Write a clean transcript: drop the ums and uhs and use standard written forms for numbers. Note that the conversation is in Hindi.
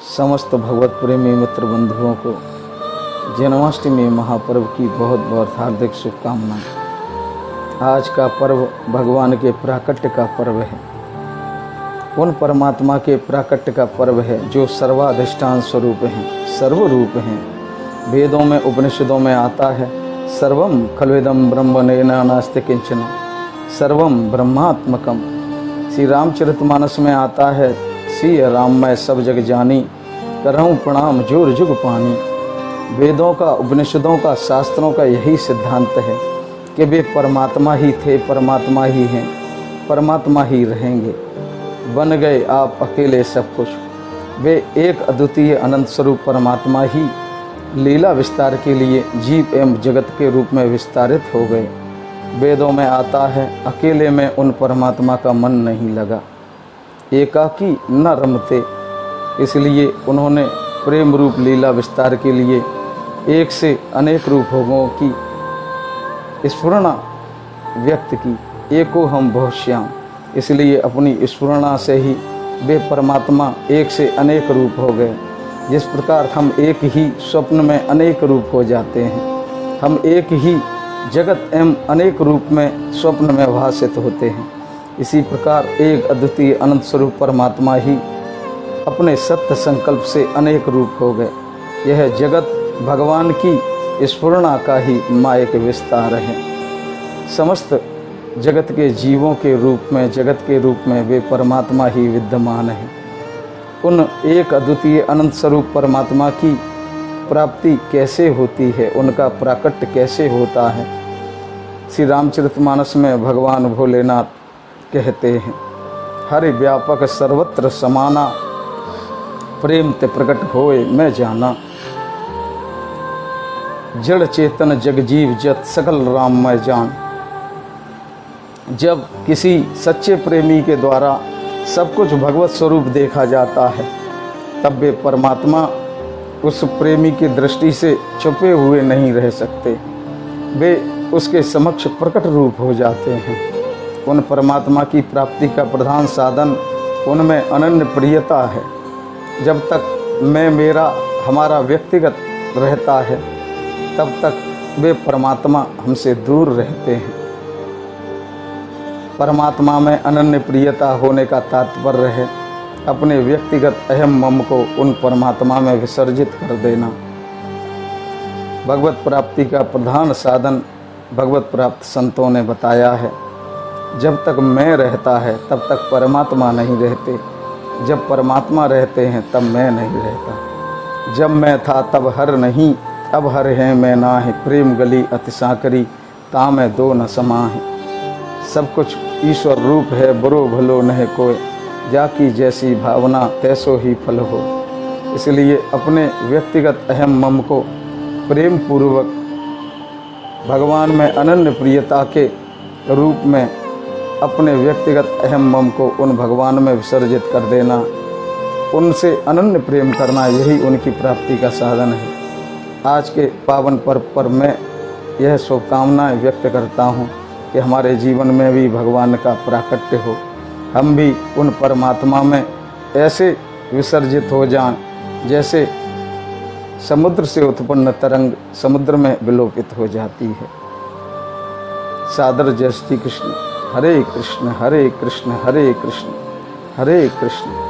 समस्त भगवत प्रेमी मित्र बंधुओं को जन्माष्टमी महापर्व की बहुत बहुत हार्दिक शुभकामनाएं। आज का पर्व भगवान के प्राकट्य का पर्व है। उन परमात्मा के प्राकट्य का पर्व है जो सर्वाधिष्ठान स्वरूप हैं, सर्वरूप हैं। वेदों में उपनिषदों में आता है, सर्वम खल्विदम ब्रह्म नास्ति किंचन सर्वम ब्रह्मात्मकम। श्री रामचरितमानस में आता है, श्री राम मैं सब जग जानी करहूँ प्रणाम जोर जुग पानी। वेदों का, उपनिषदों का, शास्त्रों का यही सिद्धांत है कि वे परमात्मा ही थे, परमात्मा ही हैं, परमात्मा ही रहेंगे। बन गए आप अकेले सब कुछ। वे एक अद्वितीय अनंत स्वरूप परमात्मा ही लीला विस्तार के लिए जीव एवं जगत के रूप में विस्तारित हो गए। वेदों में आता है, अकेले में उन परमात्मा का मन नहीं लगा, एकाकी न रमते। इसलिए उन्होंने प्रेम रूप लीला विस्तार के लिए एक से अनेक रूपों की स्फुरणा व्यक्त की। एको हम बहुश्याम, इसलिए अपनी स्फुरणा से ही वे परमात्मा एक से अनेक रूप हो गए। जिस प्रकार हम एक ही स्वप्न में अनेक रूप हो जाते हैं, हम एक ही जगत एवं अनेक रूप में स्वप्न में भासित होते हैं, इसी प्रकार एक अद्वितीय अनंत स्वरूप परमात्मा ही अपने सत्य संकल्प से अनेक रूप हो गए। यह जगत भगवान की स्फुरणा का ही मायक विस्तार है। समस्त जगत के जीवों के रूप में, जगत के रूप में वे परमात्मा ही विद्यमान है। उन एक अद्वितीय अनंत स्वरूप परमात्मा की प्राप्ति कैसे होती है, उनका प्राकट्य कैसे होता है। श्री रामचरितमानस में भगवान भोलेनाथ कहते हैं, हरि व्यापक सर्वत्र समाना प्रेम ते प्रकट होए मैं जाना। जड़ चेतन जग जीव जत सकल राम मैं जान। जब किसी सच्चे प्रेमी के द्वारा सब कुछ भगवत स्वरूप देखा जाता है, तब वे परमात्मा उस प्रेमी की दृष्टि से छुपे हुए नहीं रह सकते, वे उसके समक्ष प्रकट रूप हो जाते हैं। उन परमात्मा की प्राप्ति का प्रधान साधन उनमें अनन्य प्रियता है। जब तक मैं मेरा हमारा व्यक्तिगत रहता है, तब तक वे परमात्मा हमसे दूर रहते हैं। परमात्मा में अनन्य प्रियता होने का तात्पर्य है अपने व्यक्तिगत अहम मम को उन परमात्मा में विसर्जित कर देना। भगवत प्राप्ति का प्रधान साधन भगवत प्राप्त संतों ने बताया है। जब तक मैं रहता है तब तक परमात्मा नहीं रहते, जब परमात्मा रहते हैं तब मैं नहीं रहता। जब मैं था तब हर नहीं, अब हर है मैं ना है। प्रेम गली अति साकरी ता मैं दो न समा है। सब कुछ ईश्वर रूप है, बुरो भलो नहीं कोई, जाकी जैसी भावना तैसो ही फल हो। इसलिए अपने व्यक्तिगत अहम मम को प्रेम पूर्वक भगवान में अनन्य प्रियता के रूप में अपने व्यक्तिगत अहम मम को उन भगवान में विसर्जित कर देना, उनसे अनन्य प्रेम करना, यही उनकी प्राप्ति का साधन है। आज के पावन पर्व पर मैं यह शुभकामनाएं व्यक्त करता हूँ कि हमारे जीवन में भी भगवान का प्राकट्य हो, हम भी उन परमात्मा में ऐसे विसर्जित हो जाएं जैसे समुद्र से उत्पन्न तरंग समुद्र में विलोपित हो जाती है। सादर जय श्री कृष्ण। हरे कृष्ण हरे कृष्ण हरे कृष्ण हरे कृष्ण